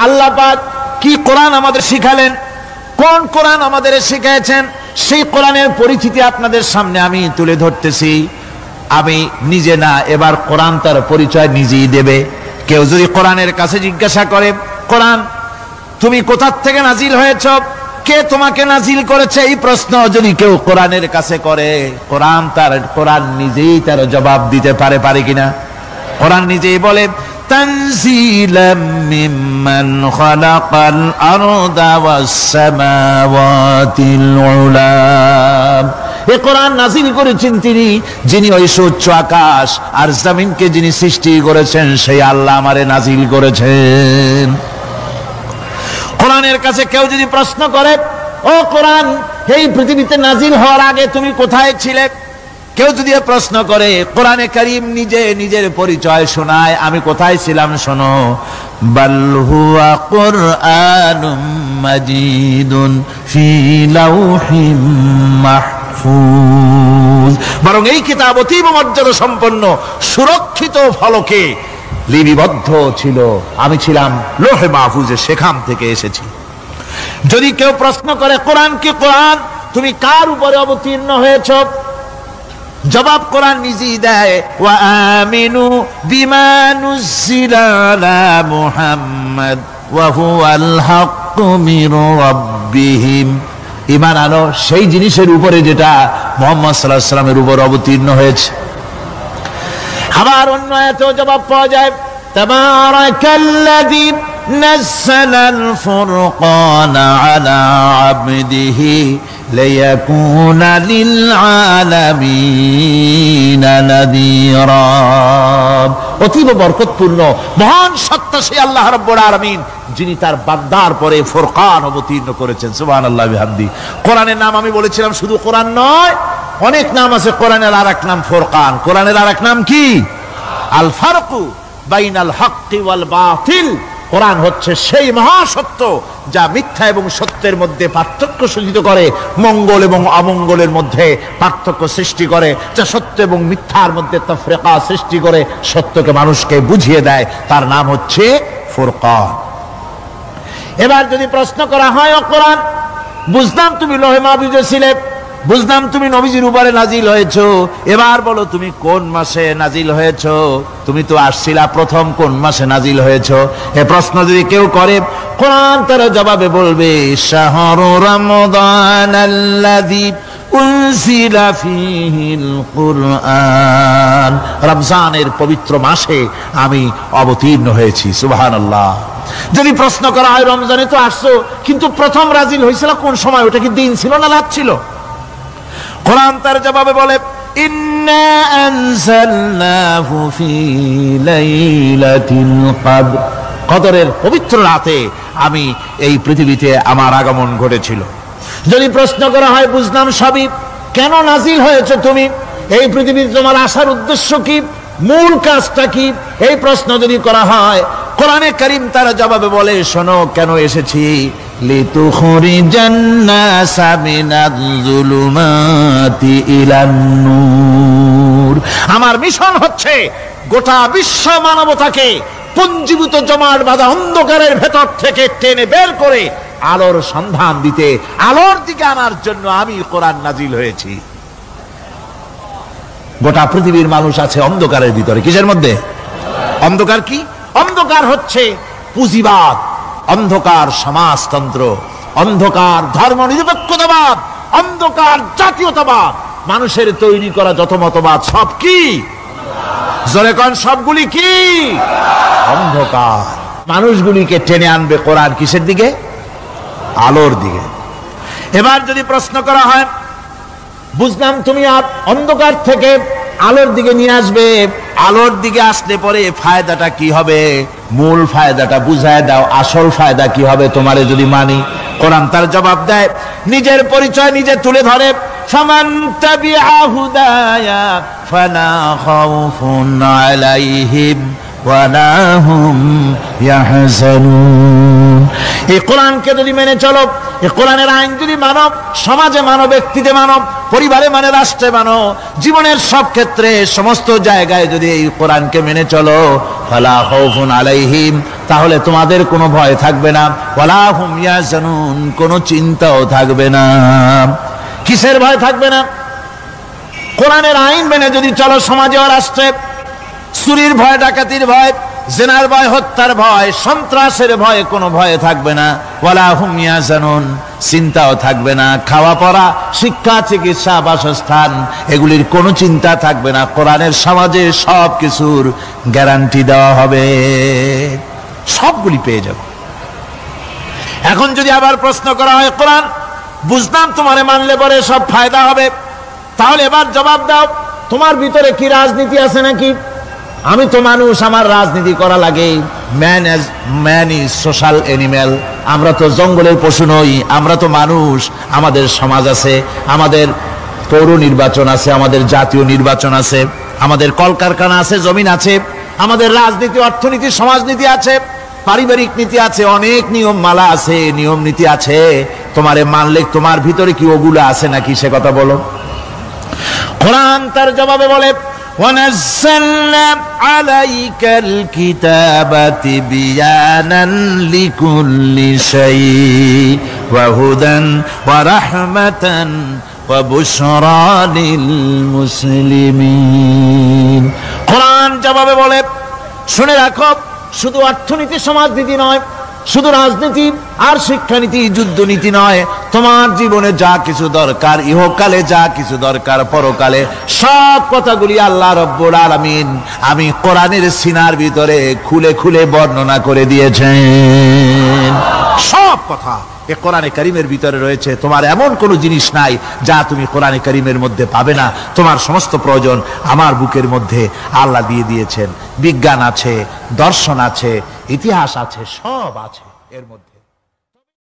আল্লাহ পাক কি কোরআন আমাদের শিখালেন, কোন কোরআন আমাদের শিখিয়েছেন, সেই কোরআনের পরিচিতি আপনাদের সামনে আমি তুলে ধরতেছি। আমি নিজে না, এবার কোরআন তার পরিচয় নিজেই দেবে। কেউ যদি কোরআনের কাছে জিজ্ঞাসা করে, কোরআন তুমি কোথা থেকে নাজিল হয়েছ, কে তোমাকে নাজিল করেছে, এই প্রশ্ন যদি কেউ কোরআনের কাছে করে, কোরআন নিজেই তার জবাব দিতে পারে কিনা? কোরআন নিজেই বলে, তানজিলাম মিম্মান খালাকাল আরদা ওয়াস সামাওয়াতিল উলা। এই কোরআন নাজিল করেছেন তিনি, যিনি ওই সুউচ্চ আকাশ আর জমিনকে যিনি সৃষ্টি করেছেন, সেই আল্লাহ আমারে নাজিল করেছেন। কোরআনের কাছে কেউ যদি প্রশ্ন করে, ও কোরআন, এই পৃথিবীতে নাজিল হওয়ার আগে তুমি কোথায় ছিলে, কেউ যদি প্রশ্ন করে, কোরআনে কারীম নিজে নিজের পরিচয় শোনায়, আমি কোথায় ছিলাম শোনো। বাল হুয়া কুরআনুম মাজিদুন ফি লাউহিম মাহফুজ। বরং এই কিতাব অতীব মর্যাদা সম্পন্ন সুরক্ষিত ফলকে লিপিবদ্ধ ছিল, আমি ছিলাম লোহে মাহফুজে, সেখান থেকে এসেছি। যদি কেউ প্রশ্ন করে, কোরআন কি কোরআন, তুমি কার উপরে অবতীর্ণ হয়েছ, জবাব কোরআন নিজেই দেয়, ওয়া আমিনু বিমা নুজিলা আলা মুহাম্মাদ ওয়া হুয়াল হাক্কু মির রাব্বিহিম। ঈমান আনো সেই জিনিসের উপরে যেটা মুহাম্মদ সাল্লাল্লাহু আলাইহি ওয়াসাল্লামের উপর অবতীর্ণ হয়েছে। আবার অন্য আয়াতেও জবাব পাওয়া যায়, তাবারাকাল্লাযী নাযালাল ফুরকানা আলা আবদিহি লিয়াকুনা লিল আলামিনা নাযীরা। অতীব বরকতপূর্ণ মহান সত্তা সেই আল্লাহ রাব্বুল আলামিন, যিনি তার বান্দার পরে ফুরকান অবতীর্ণ করেছেন। সুবহানাল্লাহি বিহামদি। কোরআনের নাম আমি বলেছিলাম শুধু কোরআন নয়, অনেক নাম আছে। কোরআনের আরেক নাম ফুরকান। কোরআনের আরেক নাম কি? আল ফারকু বাইনাল হাক্কি ওয়াল বাতিল। কোরআন হচ্ছে সেই মহাসত্য যা মিথ্যা এবং সত্যের মধ্যে পার্থক্য সূচিত করে, মঙ্গল এবং অমঙ্গলের মধ্যে পার্থক্য সৃষ্টি করে, যা সত্য এবং মিথ্যার মধ্যে তাফরিকা সৃষ্টি করে, সত্যকে মানুষকে বুঝিয়ে দেয়, তার নাম হচ্ছে ফুরকান। এবার যদি প্রশ্ন করা হয়, ও কোরআন, বুঝলাম তুমি লোহে মাহফুজে ছিলে, বুঝলাম তুমি নবীজির উপরে নাজিল হয়েছো, এবার বলো তুমি কোন মাসে নাজিল হয়েছো, তুমি তো আসছিলা প্রথম কোন মাসে নাজিল হয়েছো? এ প্রশ্ন যদি কেউ করে, কোরআন তার জবাবে বলবে, শাহরু রমাদানাল্লাযী উনজিলা ফীহিল কুরআন। রমজানের পবিত্র মাসে আমি অবতীর্ণ হয়েছি। সুবহানাল্লাহ। যদি প্রশ্ন করা হয়, রমজানে তো আসছো, কিন্তু প্রথম নাজিল হয়েছিল কোন সময়, ওটা কি দিন ছিল না রাত ছিল? কোরআন তার জবাবে বলে, ইন্না আনজালনাহু ফি লাইলাতিল কদর। কদরের পবিত্র রাতে আমি এই পৃথিবীতে আমার আগমন ঘটেছিল। যদি প্রশ্ন করা হয়, বুঝলাম সবই, কেন নাজিল হয়েছে তুমি, এই পৃথিবীতে তোমার আসার উদ্দেশ্য কি, মূল কাজটা কি, এই প্রশ্ন যদি করা হয়, কোরআনে কারীম তার জবাবে বলে, শোনো কেন এসেছি। লিতুখরিজান নাসা মিনাজ যুলুমাতি ইলান নূর। আমার মিশন হচ্ছে গোটা বিশ্ব মানবতাকে পুঞ্জীভূত জমাট বাঁধা অন্ধকারের ভেতর থেকে টেনে বের করে আলোর সন্ধান দিতে, আলোর দিকে আনার জন্য আমি কোরআন নাজিল হয়েছি। গোটা পৃথিবীর মানুষ আছে অন্ধকারের ভিতরে। কিসের মধ্যে? অন্ধকার কি? অন্ধকার হচ্ছে পুঁজিবাদ, অন্ধকার সমাজতন্ত্র, অন্ধকার ধর্ম নিরপেক্ষতাবাদ, অন্ধকার জাতীয়তাবাদ। মানুষের তৈরি করা যত মতবাদ সব কি? জোরে কোন, সবগুলি কি? অন্ধকার। মানুষগুলিকে টেনে আনবে কোরআন কিসের দিকে? আলোর দিকে। এবার যদি প্রশ্ন করা হয়, বুঝলাম তুমি অন্ধকার থেকে আলোর দিকে নিয়ে আসবে, আলোর দিকে আসলে পরে ফায়দাটা কি হবে, মূল ফায়দাটা বুঝায় দাও, আসল ফায়দা কি হবে তোমারে যদি মানি। কোরআন তার জবাব দেয়, নিজের পরিচয় নিজে তুলে ধরে, ফামান তাবিআ হুদায়া ফালা খাউফুন আলাইহিম ওয়ালা হুম ইয়াহজানুন। এই কোরআনকে যদি মেনে চলো, এই কোরআনের আইন যদি মানো, সমাজে মানো, ব্যক্তিতে মানো, পরিবারে মানে, রাষ্ট্রে মানো, জীবনের সব ক্ষেত্রে সমস্ত জায়গায় যদি এই কোরআনকে মেনে চলো, ফালা খাউফুন আলাইহিম, তাহলে তোমাদের কোনো ভয় থাকবে না, ওয়ালা হুম ইয়াহজানুন, কোনো চিন্তাও থাকবে না। কিসের ভয় থাকবে না? কোরআনের আইন মেনে যদি চলো সমাজে ও রাষ্ট্রে, চুরির ভয়, ডাকাতির ভয়, জিনার ভয়, হত্যার ভয়, সন্ত্রাসের ভয়, কোনো ভয় থাকবে না। ওয়ালা হুম ইয়াহজানুন, চিন্তাও থাকবে না। খাওয়া পড়া, শিক্ষা, চিকিৎসা, বাসস্থান, এগুলির কোনো চিন্তা থাকবে না। কোরআনের সমাজে সব কিছুর গ্যারান্টি দেওয়া হবে, সবগুলি পেয়ে যাব। এখন যদি আবার প্রশ্ন করা হয়, কোরআন বুঝলাম তোমারে মানলে পরে সব ফায়দা হবে, তাহলে এবার জবাব দাও, তোমার ভিতরে কি রাজনীতি আছে নাকি? আমি তো মানুষ, আমার রাজনীতি করা লাগে। ম্যান ইজ সোশ্যাল অ্যানিম্যাল, আমরা তো জঙ্গলের পশু নই, আমরা তো মানুষ। আমাদের সমাজ আছে, আমাদের পৌর নির্বাচন আছে, আমাদের জাতীয় নির্বাচন আছে, আমাদের কলকারখানা আছে, জমিন আছে, আমাদের রাজনীতি, অর্থনীতি, সমাজনীতি আছে, পারিবারিক নীতি আছে, অনেক নিয়ম মালা আছে, নিয়ম নীতি আছে। তোমারে মানলে তোমার ভিতরে কি ওগুলো আছে নাকি, সে কথা বলো। কোরআন তার জবাবে বলে, وَنَزَّلْنَا عَلَيْكَ الْكِتَابَ تِبْيَانًا لِكُلِّ شَيْءٍ وَهُدًى وَرَحْمَةً وَبُشْرَى لِلْمُسْلِمِينَ। কোরআন জবাবে বলে, শুনে রাখো, শুধু অর্থনীতি, সমাজনীতি নয়, শুধু রাজনীতি আর শিক্ষানীতি, যুদ্ধনীতি নয়, তোমার জীবনে যা কিছু দরকার, ইহকালে যা কিছু দরকার, পরকালে, সব কথাগুলি আল্লাহ রব্বুল আলামিন আমি কোরআনের সিনার ভিতরে খুলে খুলে বর্ণনা করে দিয়েছেন। সব কথা এই কোরআনে কারীমের ভিতরে রয়েছে। তোমার এমন কোনো জিনিস নাই যা তুমি কোরআনে কারীমের মধ্যে পাবে না। তোমার সমস্ত প্রয়োজন আমার বুকের মধ্যে আল্লাহ দিয়ে দিয়েছেন। বিজ্ঞান আছে, দর্শন আছে, ইতিহাস আছে, সব আছে এর মধ্যে।